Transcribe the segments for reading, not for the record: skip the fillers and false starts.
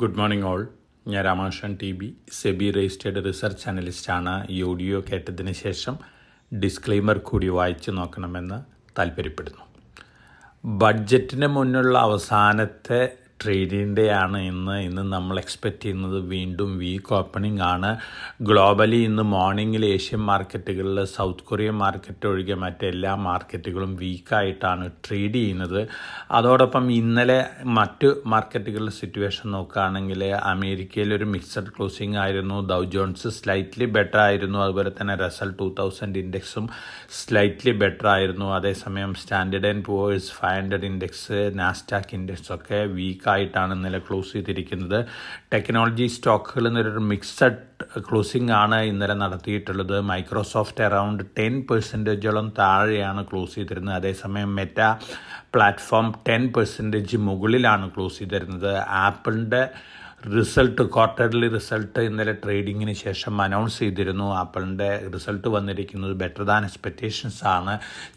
Good morning all. ഞാൻ Ramakrishnan TB, SEBI registered research അനലിസ്റ്റാണ്. ഈ ഓഡിയോ കേട്ടതിന് ശേഷം ഡിസ്ക്ലെയിമർ കൂടി വായിച്ചു നോക്കണമെന്ന് താല്പര്യപ്പെടുന്നു. ബഡ്ജറ്റിന് മുന്നുള്ള അവസാനത്തെ ട്രേഡിംഗ് ഡേ ആണ് ഇന്ന് നമ്മൾ എക്സ്പെക്റ്റ് ചെയ്യുന്നത് വീണ്ടും വീക്ക് ഓപ്പണിംഗ് ആണ്. ഗ്ലോബലി ഇന്ന് മോർണിംഗിൽ ഏഷ്യൻ മാർക്കറ്റുകളിൽ സൗത്ത് കൊറിയൻ മാർക്കറ്റ് ഒഴികെ മറ്റെല്ലാ മാർക്കറ്റുകളും വീക്കായിട്ടാണ് ട്രേഡ് ചെയ്യുന്നത്. അതോടൊപ്പം ഇന്നലെ മറ്റ് മാർക്കറ്റുകളുടെ സിറ്റുവേഷൻ നോക്കുകയാണെങ്കിൽ അമേരിക്കയിൽ ഒരു മിക്സഡ് ക്ലോസിംഗ് ആയിരുന്നു. ഡൗ ജോൺസ് സ്ലൈറ്റ്ലി ബെറ്റർ ആയിരുന്നു. അതുപോലെ തന്നെ റസൽ 2000 ഇൻഡെക്സും സ്ലൈറ്റ്ലി ബെറ്റർ ആയിരുന്നു. അതേസമയം standard and poors 500 index, Nasdaq index ഒക്കെ വീക്കായിട്ടാണ് ഇന്നലെ ക്ലോസ് ചെയ്തിരിക്കുന്നത്. ടെക്നോളജി സ്റ്റോക്കുകളിൽ നിന്നൊരു മിക്സഡ് ക്ലോസിംഗ് ആണ് ഇന്നലെ നടത്തിയിട്ടുള്ളത്. മൈക്രോസോഫ്റ്റ് അറൗണ്ട് 10% താഴെയാണ് ക്ലോസ് ചെയ്തിരുന്നത്. അതേസമയം മെറ്റ പ്ലാറ്റ്ഫോം 10% മുകളിലാണ് ക്ലോസ് ചെയ്തിരുന്നത്. ആപ്പിളിൻ്റെ ക്വാർട്ടർലി റിസൾട്ട് ഇന്നലെ ട്രേഡിങ്ങിന് ശേഷം അനൗൺസ് ചെയ്തിരുന്നു. ആപ്പിളിൻ്റെ റിസൾട്ട് വന്നിരിക്കുന്നത് ബെറ്റർ ദാൻ എക്സ്പെക്റ്റേഷൻസ് ആണ്.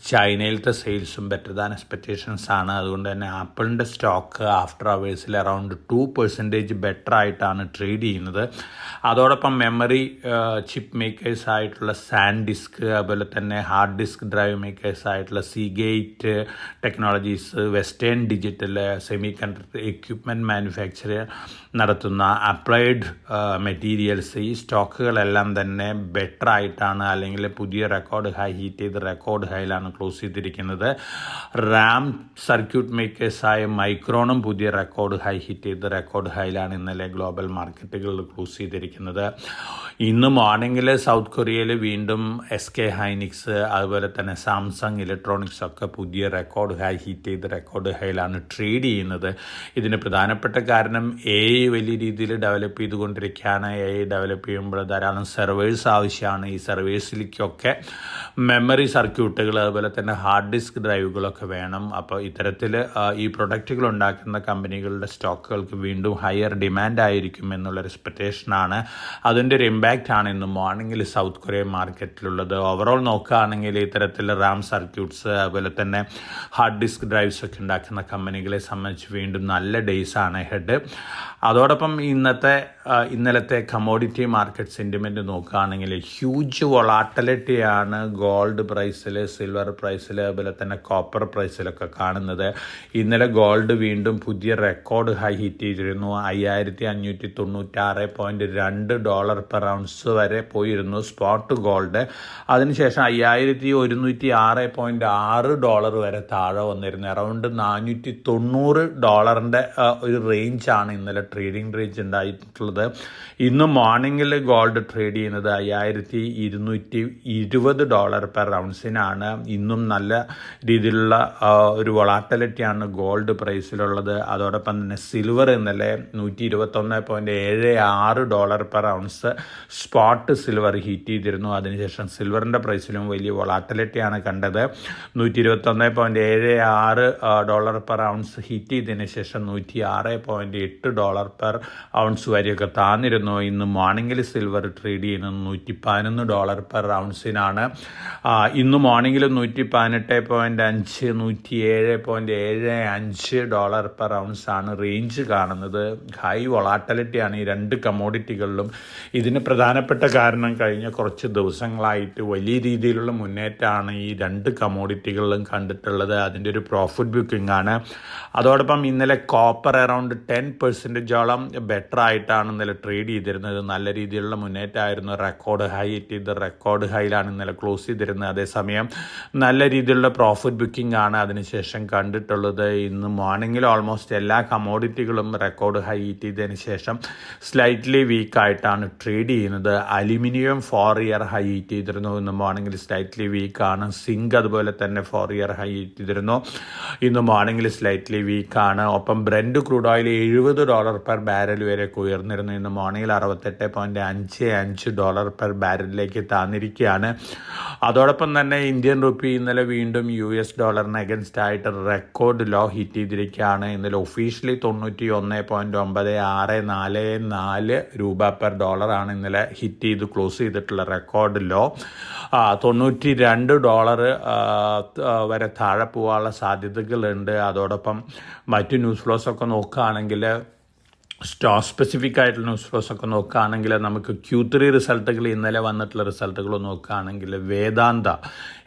ചൈനയിലത്തെ സെയിൽസും ബെറ്റർ ദാൻ എക്സ്പെക്റ്റേഷൻസ് ആണ്. അതുകൊണ്ട് തന്നെ ആപ്പിളിൻ്റെ സ്റ്റോക്ക് ആഫ്റ്റർ അവേഴ്സിൽ അറൗണ്ട് 2% ബെറ്റർ ആയിട്ടാണ് ട്രേഡ് ചെയ്യുന്നത്. അതോടൊപ്പം മെമ്മറി ചിപ്പ് മേക്കേഴ്സ് ആയിട്ടുള്ള സാൻഡിസ്ക്, അതുപോലെ തന്നെ ഹാർഡ് ഡിസ്ക് ഡ്രൈവ് മേക്കേഴ്സ് ആയിട്ടുള്ള Seagate technologies, western digital, semi conductor equipment manufacture നടത്തുന്ന അപ്ലൈഡ് മെറ്റീരിയൽസ്, ഈ സ്റ്റോക്കുകളെല്ലാം തന്നെ ബെറ്റർ ആയിട്ടാണ് അല്ലെങ്കിൽ പുതിയ റെക്കോർഡ് ഹൈ ഹീറ്റ് ചെയ്ത് റെക്കോർഡ് ഹൈയിലാണ് ക്ലോസ് ചെയ്തിരിക്കുന്നത്. റാം സർക്യൂട്ട് മേക്കേഴ്സായ മൈക്രോണും പുതിയ റെക്കോർഡ് ഹൈ ഹിറ്റ് ചെയ്ത് റെക്കോർഡ് ഹൈയിലാണ് ഇന്നലെ ഗ്ലോബൽ മാർക്കറ്റുകളിൽ ക്ലോസ് ചെയ്തിരിക്കുന്നത്. ഇന്ന് മോർണിംഗിൽ സൗത്ത് കൊറിയയിൽ വീണ്ടും SK ഹൈനിക്സ്, അതുപോലെ തന്നെ സാംസങ് ഇലക്ട്രോണിക്സ് ഒക്കെ പുതിയ റെക്കോർഡ് ഹൈ ഹിറ്റ് ചെയ്ത് റെക്കോർഡ് ഹൈയിലാണ് ട്രേഡ് ചെയ്യുന്നത്. ഇതിന് പ്രധാനപ്പെട്ട കാരണം വലിയ രീതിയിൽ ഡെവലപ്പ് ചെയ്തുകൊണ്ടിരിക്കുകയാണ്. ഡെവലപ്പ് ചെയ്യുമ്പോൾ ധാരാളം സെർവേഴ്സ് ആവശ്യമാണ്. ഈ സെർവേഴ്സിലേക്കൊക്കെ മെമ്മറി സർക്യൂട്ടുകൾ, അതുപോലെ തന്നെ ഹാർഡ് ഡിസ്ക് ഡ്രൈവുകളൊക്കെ വേണം. അപ്പോൾ ഇത്തരത്തിൽ ഈ പ്രൊഡക്റ്റുകൾ ഉണ്ടാക്കുന്ന കമ്പനികളുടെ സ്റ്റോക്കുകൾക്ക് വീണ്ടും ഹയർ ഡിമാൻഡ് ആയിരിക്കും എന്നുള്ളൊരു എക്സ്പെക്റ്റേഷനാണ്. അതിൻ്റെ ഒരു ഇമ്പാക്റ്റ് ആണ് ഇന്ന് മോർണിംഗിൽ സൗത്ത് കൊറിയൻ മാർക്കറ്റിലുള്ളത്. ഓവറോൾ നോക്കുകയാണെങ്കിൽ ഇത്തരത്തിൽ റാം സർക്യൂട്ട്സ്, അതുപോലെ തന്നെ ഹാർഡ് ഡിസ്ക് ഡ്രൈവ്സ് ഒക്കെ ഉണ്ടാക്കുന്ന കമ്പനികളെ സംബന്ധിച്ച് വീണ്ടും നല്ല ഡേയ്സ് ആണ് ഹെഡ്. അതോടൊപ്പം ഇന്നലത്തെ കമോഡിറ്റി മാർക്കറ്റ് സെൻറ്റിമെൻറ്റ് നോക്കുകയാണെങ്കിൽ ഹ്യൂജ് വൊളാറ്റിലിറ്റിയാണ് ഗോൾഡ് പ്രൈസിൽ, സിൽവർ പ്രൈസിൽ, അതുപോലെ തന്നെ കോപ്പർ പ്രൈസിലൊക്കെ കാണുന്നത്. ഇന്നലെ ഗോൾഡ് വീണ്ടും പുതിയ റെക്കോർഡ് ഹൈ ഹിറ്റ് ചെയ്തിരുന്നു. $5596.2 പെർ ഔൺസ് വരെ പോയിരുന്നു സ്പോട്ട് ഗോൾഡ്. അതിനുശേഷം $5106.6 വരെ താഴെ വന്നിരുന്നു. അറൗണ്ട് $490 ഒരു റേഞ്ചാണ് ഇന്നലെ ട്രേഡിംഗ് റേഞ്ച് ഉണ്ടായിട്ടുള്ളത്. ഇന്ന് മോർണിംഗിൽ ഗോൾഡ് ട്രേഡ് ചെയ്യുന്നത് $5220 പെർ ഔൺസിനാണ്. ഇന്നും നല്ല രീതിയിലുള്ള ഒരു വൊളാറ്റിലിറ്റിയാണ് ഗോൾഡ് പ്രൈസിലുള്ളത്. അതോടൊപ്പം തന്നെ സിൽവർ ഇന്നലെ $121.76 per ounce spot silver heat ചെയ്തിരുന്നു. അതിനുശേഷം സിൽവറിൻ്റെ പ്രൈസിലും വലിയ വൊളാറ്റിലിറ്റിയാണ് കണ്ടത്. $121.76 പെർ ഔൺസ് ഹീറ്റ് ചെയ്തതിന് ശേഷം $106.8 പെർ ഔൺസ് വരെയൊക്കെ താന്നിരുന്നു. ഇന്ന് മോർണിംഗിൽ സിൽവർ ട്രേഡ് ചെയ്യുന്നത് $111 പെർ ഔൺസിനാണ്. ഇന്ന് മോർണിംഗിൽ $118.5, $107.75 പെർ ഔൺസാണ് റേഞ്ച് കാണുന്നത്. ഹൈ വൊളാറ്റിലിറ്റിയാണ് ഈ രണ്ട് കമോഡിറ്റികളിലും. ഇതിന് പ്രധാനപ്പെട്ട കാരണം കഴിഞ്ഞ കുറച്ച് ദിവസങ്ങളായിട്ട് വലിയ രീതിയിലുള്ള മുന്നേറ്റമാണ് ഈ രണ്ട് കമോഡിറ്റികളിലും കണ്ടിട്ടുള്ളത്. അതിൻ്റെ ഒരു പ്രോഫിറ്റ് ബുക്കിംഗ് ആണ്. അതോടൊപ്പം ഇന്നലെ കോപ്പർ അറൗണ്ട് 10% ബെറ്റർ ആയിട്ടാണ് ഇന്നലെ ട്രേഡ് ചെയ്തിരുന്നത്. നല്ല രീതിയിലുള്ള മുന്നേറ്റമായിരുന്നു. റെക്കോർഡ് ഹൈ ഹിറ്റ് ചെയ്ത് റെക്കോർഡ് ഹൈയിലാണ് ഇന്നലെ ക്ലോസ് ചെയ്തിരുന്നത്. അതേസമയം നല്ല രീതിയിലുള്ള പ്രോഫിറ്റ് ബുക്കിംഗ് ആണ് അതിനുശേഷം കണ്ടിട്ടുള്ളത്. ഇന്ന് മോർണിംഗിൽ ഓൾമോസ്റ്റ് എല്ലാ കമോഡിറ്റികളും റെക്കോർഡ് ഹൈ ഹിറ്റ് ചെയ്തതിന് ശേഷം സ്ലൈറ്റ്ലി വീക്കായിട്ടാണ് ട്രേഡ് ചെയ്യുന്നത്. അലുമിനിയം 4 ഇയർ ഹൈ ഹിറ്റ് ചെയ്തിരുന്നു. ഇന്ന് മോർണിംഗിൽ സ്ലൈറ്റ്ലി വീക്കാണ്. സിങ്ക് അതുപോലെ തന്നെ 4 ഇയർ ഹൈ ഹിറ്റ് ചെയ്തിരുന്നു. ഇന്ന് മോർണിംഗിൽ സ്ലൈറ്റ്ലി വീക്കാണ്. ഒപ്പം Brent crude oil $70 per barrel വരെ ഉയർന്നിരുന്നു. ഇന്ന് മോർണിംഗിൽ $68.55 പെർ ബാരലിലേക്ക് താന്നിരിക്കുകയാണ്. അതോടൊപ്പം തന്നെ ഇന്ത്യൻ റുപ്പി ഇന്നലെ വീണ്ടും US ഡോളറിന് അഗൻസ്റ്റ് ആയിട്ട് റെക്കോർഡ് ലോ ഹിറ്റ് ചെയ്തിരിക്കുകയാണ്. ഇന്നലെ ഒഫീഷ്യലി 91.9644 രൂപ പെർ ഡോളറാണ് ഇന്നലെ ഹിറ്റ് ചെയ്ത് ക്ലോസ് ചെയ്തിട്ടുള്ള റെക്കോർഡ് ലോ. $92 വരെ താഴെ പോകാനുള്ള സാധ്യതകളുണ്ട്. അതോടൊപ്പം മറ്റു ന്യൂസ് ഫ്ലോസ് ഒക്കെ നോക്കുകയാണെങ്കിൽ സ്പെസിഫിക് ആയിട്ടുള്ള ന്യൂസ് ഫ്ലോസ് ഒക്കെ നോക്കുകയാണെങ്കിൽ നമുക്ക് Q3 റിസൾട്ടുകൾ ഇന്നലെ വന്നിട്ടുള്ള റിസൾട്ടുകൾ നോക്കുകയാണെങ്കിൽ വേദാന്ത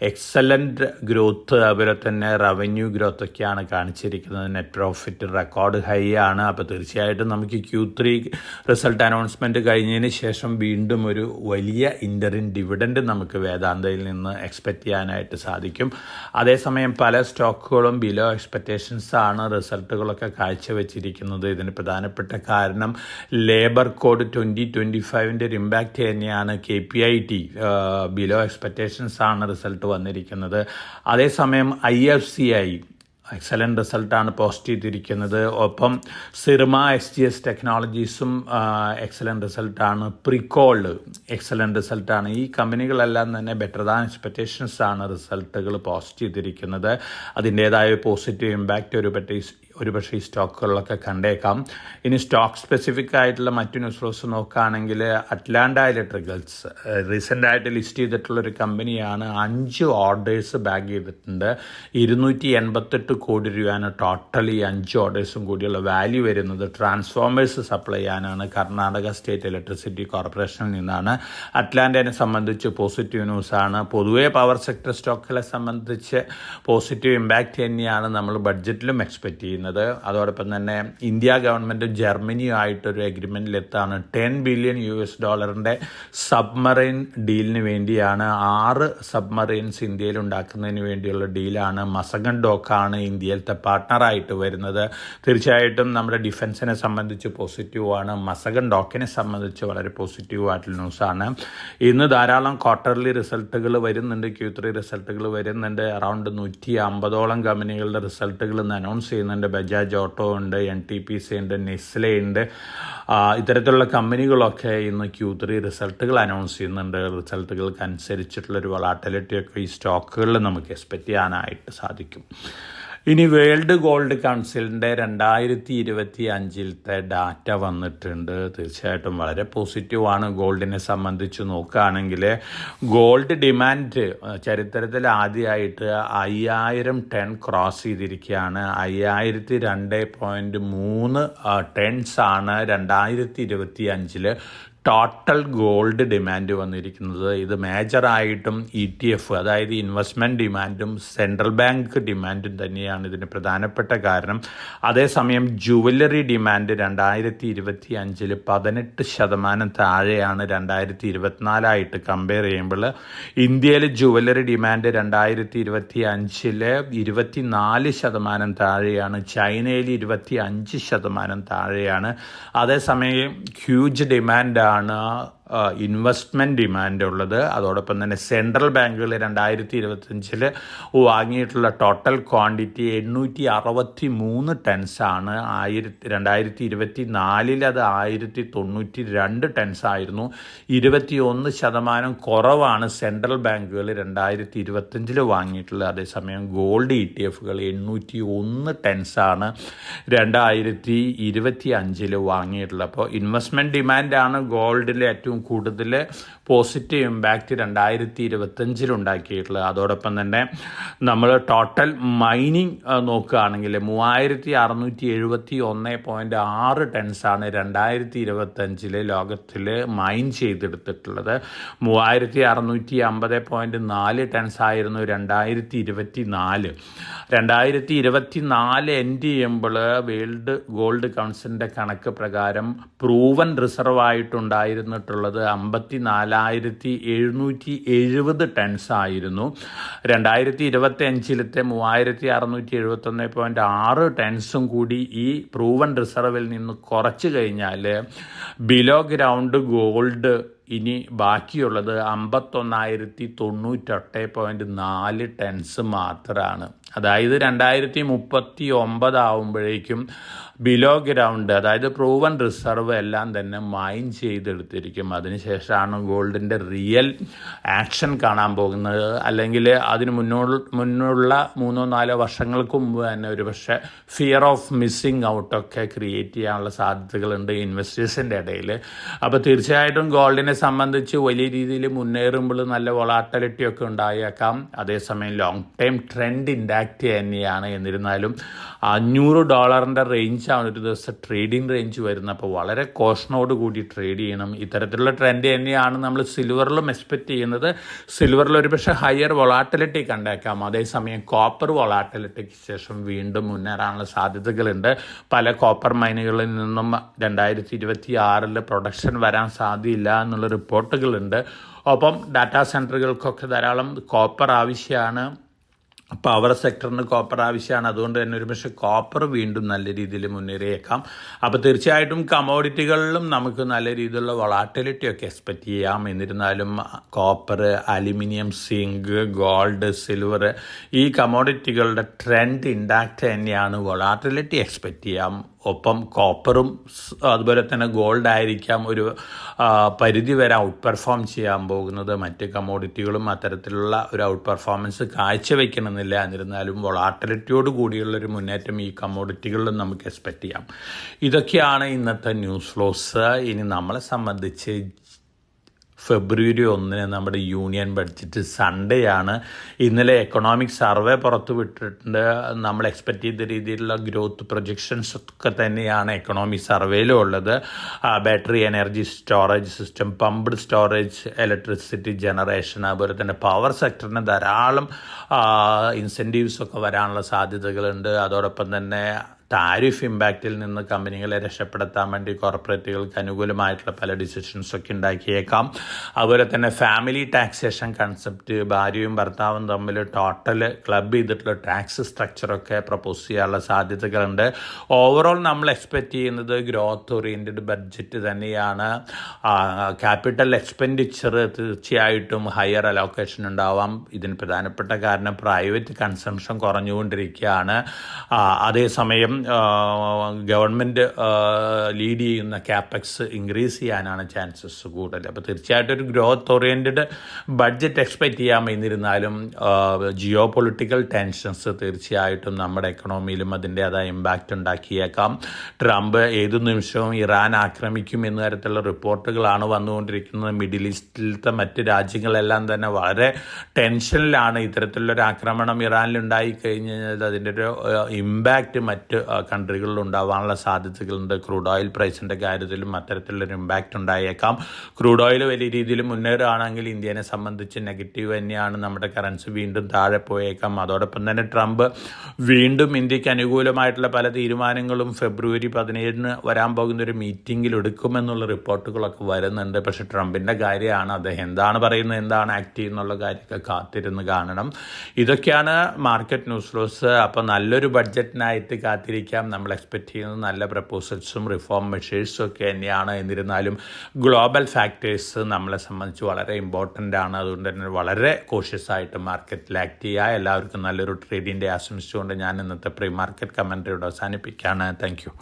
എക്സലൻറ്റ് ഗ്രോത്ത്, അതുപോലെ തന്നെ റവന്യൂ ഗ്രോത്ത് ഒക്കെയാണ് കാണിച്ചിരിക്കുന്നത്. നെറ്റ് പ്രോഫിറ്റ് റെക്കോർഡ് ഹൈ ആണ്. അപ്പോൾ തീർച്ചയായിട്ടും നമുക്ക് Q3 റിസൾട്ട് അനൗൺസ്മെൻറ്റ് കഴിഞ്ഞതിന് ശേഷം വീണ്ടും ഒരു വലിയ ഇൻ്ററിൻ ഡിവിഡൻഡ് നമുക്ക് വേദാന്തയിൽ നിന്ന് എക്സ്പെക്റ്റ് ചെയ്യാനായിട്ട് സാധിക്കും. അതേസമയം പല സ്റ്റോക്കുകളും ബിലോ എക്സ്പെക്റ്റേഷൻസ് ആണ് റിസൾട്ടുകളൊക്കെ കാഴ്ചവെച്ചിരിക്കുന്നത്. ഇതിന് പ്രധാനപ്പെട്ട കാരണം ലേബർ കോഡ് 2025 ഒരു ഇമ്പാക്റ്റ് തന്നെയാണ്. KPIT ബിലോ എക്സ്പെക്റ്റേഷൻസ് ആണ് റിസൾട്ട് വന്നിരിക്കുന്നത്. അതേസമയം IFCI എക്സലൻറ്റ് റിസൾട്ടാണ് പോസ്റ്റ് ചെയ്തിരിക്കുന്നത്. ഒപ്പം സിർമ SGS ടെക്നോളജീസും എക്സലൻറ്റ് റിസൾട്ടാണ്. പ്രിക്കോൾഡ് എക്സലൻറ്റ് റിസൾട്ടാണ്. ഈ കമ്പനികളെല്ലാം തന്നെ ബെറ്റർ ദാൻ എക്സ്പെക്റ്റേഷൻസ് ആണ് റിസൾട്ടുകൾ പോസ്റ്റ് ചെയ്തിരിക്കുന്നത്. അതിൻ്റേതായ പോസിറ്റീവ് ഇമ്പാക്റ്റ് ഒരുപക്ഷെ ഈ സ്റ്റോക്കുകളിലൊക്കെ കണ്ടേക്കാം. ഇനി സ്റ്റോക്ക് സ്പെസിഫിക് ആയിട്ടുള്ള മറ്റു ന്യൂസ് ഫ്ലോസ് നോക്കുകയാണെങ്കിൽ അറ്റ്ലാന്റ ഇലക്ട്രിക്കൽസ് റീസെൻ്റായിട്ട് ലിസ്റ്റ് ചെയ്തിട്ടുള്ളൊരു കമ്പനിയാണ്. 5 ഓർഡേഴ്സ് ബാഗ് ചെയ്തിട്ടുണ്ട്. 288 കോടി രൂപയാണ് ടോട്ടൽ ഈ 5 ഓർഡേഴ്സും കൂടിയുള്ള വാല്യൂ വരുന്നത്. ട്രാൻസ്ഫോമേഴ്സ് സപ്ലൈ ചെയ്യാനാണ്. കർണാടക സ്റ്റേറ്റ് ഇലക്ട്രിസിറ്റി കോർപ്പറേഷനിൽ നിന്നാണ്. അറ്റ്ലാന്റയെ സംബന്ധിച്ച് പോസിറ്റീവ് ന്യൂസാണ്. പൊതുവേ പവർ സെക്ടർ സ്റ്റോക്കുകളെ സംബന്ധിച്ച് പോസിറ്റീവ് ഇമ്പാക്റ്റ് തന്നെയാണ് നമ്മൾ ബഡ്ജറ്റിലും എക്സ്പെക്റ്റ് ചെയ്യുന്നത്. അതോടൊപ്പം തന്നെ ഇന്ത്യ ഗവൺമെൻറ്റും ജർമ്മനിയും ആയിട്ടൊരു എഗ്രിമെൻറ്റിലെത്താണ്. $10 ബില്യൺ സബ്മറൈൻ ഡീലിന് വേണ്ടിയാണ്. 6 സബ്മറൈൻസ് ഇന്ത്യയിൽ ഉണ്ടാക്കുന്നതിന് വേണ്ടിയുള്ള ഡീലാണ്. മസഗൺ ഡോക്കാണ് ഇന്ത്യയിലത്തെ പാർട്ട്ണറായിട്ട് വരുന്നത്. തീർച്ചയായിട്ടും നമ്മുടെ ഡിഫൻസിനെ സംബന്ധിച്ച് പോസിറ്റീവാണ്. മസഗൺ ഡോക്കിനെ സംബന്ധിച്ച് വളരെ പോസിറ്റീവായിട്ടുള്ള ന്യൂസാണ്. ഇന്ന് ധാരാളം ക്വാർട്ടർലി റിസൾട്ടുകൾ വരുന്നുണ്ട്. Q3 റിസൾട്ടുകൾ വരുന്നുണ്ട്. അറൗണ്ട് 150ഓളം കമ്പനികളുടെ റിസൾട്ടുകൾ ഇന്ന് അനൗൺസ് ചെയ്യുന്നുണ്ട്. ബജാജ് ഓട്ടോ ഉണ്ട്, NTPC ഉണ്ട്, നെസ്ലെ ഉണ്ട്. ഇത്തരത്തിലുള്ള കമ്പനികളൊക്കെ ഇന്ന് Q3 റിസൾട്ടുകൾ അനൗൺസ് ചെയ്യുന്നുണ്ട്. റിസൾട്ടുകൾക്ക് അനുസരിച്ചിട്ടുള്ളൊരു വളാറ്റിലിറ്റിയൊക്കെ ഈ സ്റ്റോക്കുകളിൽ നമുക്ക് എക്സ്പെക്റ്റ് ചെയ്യാനായിട്ട് സാധിക്കും. ഇനി വേൾഡ് ഗോൾഡ് കൗൺസിലിൻ്റെ 2025 ഡാറ്റ വന്നിട്ടുണ്ട്. തീർച്ചയായിട്ടും വളരെ പോസിറ്റീവാണ്. ഗോൾഡിനെ സംബന്ധിച്ച് നോക്കുകയാണെങ്കിൽ ഗോൾഡ് ഡിമാൻഡ് ചരിത്രത്തിൽ ആദ്യമായിട്ട് 5000 ടൺ ക്രോസ് ചെയ്തിരിക്കുകയാണ്. 5002.3 ടൺസാണ് 2025 ടോട്ടൽ ഗോൾഡ് ഡിമാൻഡ് വന്നിരിക്കുന്നത്. ഇത് മേജറായിട്ടും ETF അതായത് ഇൻവെസ്റ്റ്മെൻറ്റ് ഡിമാൻഡും സെൻട്രൽ ബാങ്ക് ഡിമാൻഡും തന്നെയാണ് ഇതിന് പ്രധാനപ്പെട്ട കാരണം. അതേസമയം ജുവല്ലറി ഡിമാൻഡ് 2025 18% താഴെയാണ് 2024 കമ്പയർ ചെയ്യുമ്പോൾ. ഇന്ത്യയിൽ ജുവല്ലറി ഡിമാൻഡ് 2025 24% താഴെയാണ്. ചൈനയിൽ 25% താഴെയാണ്. അതേസമയം ഹ്യൂജ് ഡിമാൻഡ് ആണ് ഇൻവെസ്റ്റ്മെൻറ്റ് ഡിമാൻഡ് ഉള്ളത്. അതോടൊപ്പം തന്നെ സെൻട്രൽ ബാങ്കുകൾ 2025 വാങ്ങിയിട്ടുള്ള ടോട്ടൽ ക്വാണ്ടിറ്റി 863 ടൺസാണ്. 2024 അത് 1092 ടൺസായിരുന്നു. 21% കുറവാണ് സെൻട്രൽ ബാങ്കുകൾ 2025 വാങ്ങിയിട്ടുള്ളത്. അതേസമയം ഗോൾഡ് ETFകൾ 801 ടൺസാണ് 2025 വാങ്ങിയിട്ടുള്ളത്. അപ്പോൾ ഇൻവെസ്റ്റ്മെൻറ്റ് ഡിമാൻഡാണ് ഗോൾഡിലെ ഏറ്റവും കൂടുതൽ പോസിറ്റീവ് ഇമ്പാക്റ്റ് 2025 ഉണ്ടാക്കിയിട്ടുള്ളത്. അതോടൊപ്പം തന്നെ നമ്മൾ ടോട്ടൽ മൈനിങ് നോക്കുകയാണെങ്കിൽ 3671.6 ടൺസാണ് 2025 ലോകത്തിൽ മൈൻ ചെയ്തെടുത്തിട്ടുള്ളത്. 3650.4 ടൺസായിരുന്നു 2024. 2024 എൻഡ് ചെയ്യുമ്പോൾ വേൾഡ് ഗോൾഡ് കൗൺസിലിൻ്റെ കണക്ക് പ്രകാരം പ്രൂവൻ റിസർവ് ആയിട്ടുണ്ടായിരുന്നിട്ടുള്ളത് 54,770 ടൺസ് ആയിരുന്നു. 2025 3671.6 ടൺസും കൂടി ഈ പ്രൂവൻ റിസർവിൽ നിന്ന് കുറച്ച് കഴിഞ്ഞാൽ ബിലോ ഗ്രൗണ്ട് ഗോൾഡ് ഇനി ബാക്കിയുള്ളത് 51,098.4 ടൺസ് മാത്രമാണ്. അതായത് 2039 ആവുമ്പോഴേക്കും ബിലോ ഗ്രൗണ്ട് അതായത് പ്രൂവൻ റിസർവ് എല്ലാം തന്നെ മൈൻ ചെയ്തെടുത്തിരിക്കും. അതിനുശേഷമാണ് ഗോൾഡിൻ്റെ റിയൽ ആക്ഷൻ കാണാൻ പോകുന്നത്. അല്ലെങ്കിൽ അതിന് മുന്നുള്ള 3-4 വർഷങ്ങൾക്ക് മുമ്പ് തന്നെ ഒരുപക്ഷെ ഫിയർ ഓഫ് മിസ്സിങ് ഔട്ടൊക്കെ ക്രിയേറ്റ് ചെയ്യാനുള്ള സാധ്യതകളുണ്ട് ഇൻവെസ്റ്റേഴ്സിൻ്റെ ഇടയിൽ. അപ്പോൾ തീർച്ചയായിട്ടും ഗോൾഡിനെ സംബന്ധിച്ച് വലിയ രീതിയിൽ മുന്നേറുമ്പോൾ നല്ല വൊളാറ്റിലിറ്റി ഒക്കെ ഉണ്ടായേക്കാം. അതേസമയം ലോങ് ടൈം ട്രെൻഡ് ഇൻഡാക്റ്റ് തന്നെയാണ്. എന്നിരുന്നാലും $500 റേഞ്ച് ആണ് ഒരു ദിവസം ട്രേഡിംഗ് റേഞ്ച് വരുന്നത്. അപ്പോൾ വളരെ കോഷനോട് കൂടി ട്രേഡ് ചെയ്യണം. ഇത്തരത്തിലുള്ള ട്രെൻഡ് തന്നെയാണ് നമ്മൾ സിൽവറിലും എക്സ്പെക്റ്റ് ചെയ്യുന്നത്. സിൽവറിൽ ഒരുപക്ഷെ ഹയർ വൊളാറ്റിലിറ്റി കണ്ടേക്കാം. അതേസമയം കോപ്പർ വൊളാറ്റിലിറ്റിക്ക് ശേഷം വീണ്ടും മുന്നേറാനുള്ള സാധ്യതകളുണ്ട്. പല കോപ്പർ മൈനുകളിൽ നിന്നും 2026 പ്രൊഡക്ഷൻ വരാൻ സാധ്യതയില്ല എന്നുള്ള റിപ്പോർട്ടുകളുണ്ട്. ഒപ്പം ഡാറ്റാ സെൻറ്ററുകൾക്കൊക്കെ ധാരാളം കോപ്പർ ആവശ്യമാണ്. പവർ സെക്ടറിന് കോപ്പർ ആവശ്യമാണ്. അതുകൊണ്ട് തന്നെ ഒരുപക്ഷെ കോപ്പർ വീണ്ടും നല്ല രീതിയിൽ മുന്നേറിയേക്കാം. അപ്പോൾ തീർച്ചയായിട്ടും കമോഡിറ്റികളിലും നമുക്ക് നല്ല രീതിയിലുള്ള വൊളാറ്റിലിറ്റി ഒക്കെ എക്സ്പെക്റ്റ് ചെയ്യാം. എന്നിരുന്നാലും copper, aluminium, zinc, gold, silver ഈ കമോഡിറ്റികളുടെ ട്രെൻഡ് ഇൻഡാക്റ്റ് തന്നെയാണ്. വൊളാറ്റിലിറ്റി എക്സ്പെക്റ്റ് ചെയ്യാം. ഒപ്പം കോപ്പറും അതുപോലെ തന്നെ ഗോൾഡ് ആയിരിക്കാം ഒരു പരിധി വരെ ഔട്ട് പെർഫോം ചെയ്യാൻ പോകുന്നത്. മറ്റ് കമോഡിറ്റികളും അത്തരത്തിലുള്ള ഒരു ഔട്ട് പെർഫോമൻസ് കാഴ്ചവെക്കണമെന്നില്ല. എന്നിരുന്നാലും വൊളാറ്റിലിറ്റിയോട് കൂടിയുള്ളൊരു മുന്നേറ്റം ഈ കമോഡിറ്റികളിലും നമുക്ക് എക്സ്പെക്റ്റ് ചെയ്യാം. ഇതൊക്കെയാണ് ഇന്നത്തെ ന്യൂസ് ഫ്ലോസ്. ഇനി നമ്മളെ സംബന്ധിച്ച് ഫെബ്രുവരി 1 നമ്മുടെ യൂണിയൻ ബഡ്ജറ്റ് സൺഡേ ആണ്. ഇന്നലെ എക്കണോമിക് സർവേ പുറത്തു വിട്ടിട്ടുണ്ട്. നമ്മൾ എക്സ്പെക്റ്റ് ചെയ്ത രീതിയിലുള്ള ഗ്രോത്ത് പ്രൊജക്ഷൻസ് ഒക്കെ തന്നെയാണ് എക്കണോമിക് സർവേയിലും ഉള്ളത്. Battery energy storage system, pumped storage, electricity generation, അതുപോലെ തന്നെ പവർ സെക്ടറിന് ധാരാളം ഇൻസെൻറ്റീവ്സ് ഒക്കെ വരാനുള്ള സാധ്യതകളുണ്ട്. അതോടൊപ്പം തന്നെ ടാരിഫ് ഇമ്പാക്റ്റിൽ നിന്ന് കമ്പനികളെ രക്ഷപ്പെടുത്താൻ വേണ്ടി കോർപ്പറേറ്റുകൾക്ക് അനുകൂലമായിട്ടുള്ള പല ഡിസിഷൻസൊക്കെ ഉണ്ടാക്കിയേക്കാം. അതുപോലെ തന്നെ ഫാമിലി ടാക്സേഷൻ കൺസെപ്റ്റ്, ഭാര്യയും ഭർത്താവും തമ്മിൽ ടോട്ടൽ ക്ലബ് ചെയ്തിട്ടുള്ള ടാക്സ് സ്ട്രക്ചറൊക്കെ പ്രപ്പോസ് ചെയ്യാനുള്ള സാധ്യതകളുണ്ട്. ഓവറോൾ നമ്മൾ എക്സ്പെക്റ്റ് ചെയ്യുന്നത് ഗ്രോത്ത് ഓറിയൻറ്റഡ് ബഡ്ജറ്റ് തന്നെയാണ്. ക്യാപിറ്റൽ എക്സ്പെൻഡിച്ചർ തീർച്ചയായിട്ടും ഹയർ അലോക്കേഷൻ ഉണ്ടാവാം. ഇതിന് പ്രധാനപ്പെട്ട കാരണം പ്രൈവറ്റ് കൺസംഷൻ കുറഞ്ഞുകൊണ്ടിരിക്കുകയാണ്. അതേസമയം ഗവൺമെൻറ് ലീഡ് ചെയ്യുന്ന ക്യാപെക്സ് ഇൻക്രീസ് ചെയ്യാനാണ് ചാൻസസ് കൂടുതൽ. അപ്പോൾ തീർച്ചയായിട്ടും ഒരു ഗ്രോത്ത് ഓറിയൻറ്റഡ് ബഡ്ജറ്റ് എക്സ്പെക്റ്റ് ചെയ്യാം. എന്നിരുന്നാലും ജിയോ പൊളിറ്റിക്കൽ ടെൻഷൻസ് തീർച്ചയായിട്ടും നമ്മുടെ എക്കണോമിയിലും അതിൻ്റേതായ ഇമ്പാക്റ്റ് ഉണ്ടാക്കിയേക്കാം. ട്രംപ് ഏതു നിമിഷവും ഇറാൻ ആക്രമിക്കും എന്ന തരത്തിലുള്ള റിപ്പോർട്ടുകളാണ് വന്നുകൊണ്ടിരിക്കുന്നത്. മിഡിൽ ഈസ്റ്റിലത്തെ മറ്റ് രാജ്യങ്ങളെല്ലാം തന്നെ വളരെ ടെൻഷനിലാണ്. ഇത്തരത്തിലുള്ളൊരു ആക്രമണം ഇറാനിൽ ഉണ്ടായി കഴിഞ്ഞ് കഴിഞ്ഞാൽ അതിൻ്റെ ഒരു ഇമ്പാക്റ്റ് മറ്റ് കൺട്രികളിൽ ഉണ്ടാവാനുള്ള സാധ്യതകളുണ്ട്. ക്രൂഡ് ഓയിൽ പ്രൈസിൻ്റെ കാര്യത്തിലും അത്തരത്തിലുള്ളൊരു ഇമ്പാക്റ്റ് ഉണ്ടായേക്കാം. ക്രൂഡ് ഓയിൽ വലിയ രീതിയിൽ മുന്നേറുകയാണെങ്കിൽ ഇന്ത്യനെ സംബന്ധിച്ച് നെഗറ്റീവ് തന്നെയാണ്. നമ്മുടെ കറൻസി വീണ്ടും താഴെ പോയേക്കാം. അതോടൊപ്പം തന്നെ ട്രംപ് വീണ്ടും ഇന്ത്യക്ക് അനുകൂലമായിട്ടുള്ള പല തീരുമാനങ്ങളും ഫെബ്രുവരി 17 വരാൻ പോകുന്നൊരു മീറ്റിങ്ങിൽ എടുക്കുമെന്നുള്ള റിപ്പോർട്ടുകളൊക്കെ വരുന്നുണ്ട്. പക്ഷേ ട്രംപിൻ്റെ കാര്യമാണ്, അദ്ദേഹം എന്താണ് പറയുന്നത്, എന്താണ് ആക്ട് ചെയ്യുന്നുള്ള കാര്യമൊക്കെ കാത്തിരുന്ന് കാണണം. ഇതൊക്കെയാണ് മാർക്കറ്റ് ന്യൂസ് ഫ്ലോസ്. അപ്പോൾ നല്ലൊരു ബഡ്ജറ്റിനായിട്ട് കാത്തിരിക്കാം. നമ്മൾ എക്സ്പെക്റ്റ് ചെയ്യുന്നത് നല്ല പ്രപ്പോസൽസും റിഫോം മെഷേഴ്സും ഒക്കെ തന്നെയാണ്. എന്നിരുന്നാലും ഗ്ലോബൽ ഫാക്ടേഴ്സ് നമ്മളെ സംബന്ധിച്ച് വളരെ ഇമ്പോർട്ടൻ്റ് ആണ്. അതുകൊണ്ട് തന്നെ വളരെ കോഷ്യസ് ആയിട്ട് മാർക്കറ്റിൽ ആക്ട് ചെയ്യുക. എല്ലാവർക്കും നല്ലൊരു ട്രേഡിൻ്റെ ആശംസിച്ചുകൊണ്ട് ഞാൻ ഇന്നത്തെ പ്രീ മാർക്കറ്റ് കമൻട്രിയോട് അവസാനിപ്പിക്കുകയാണ്. Thank you.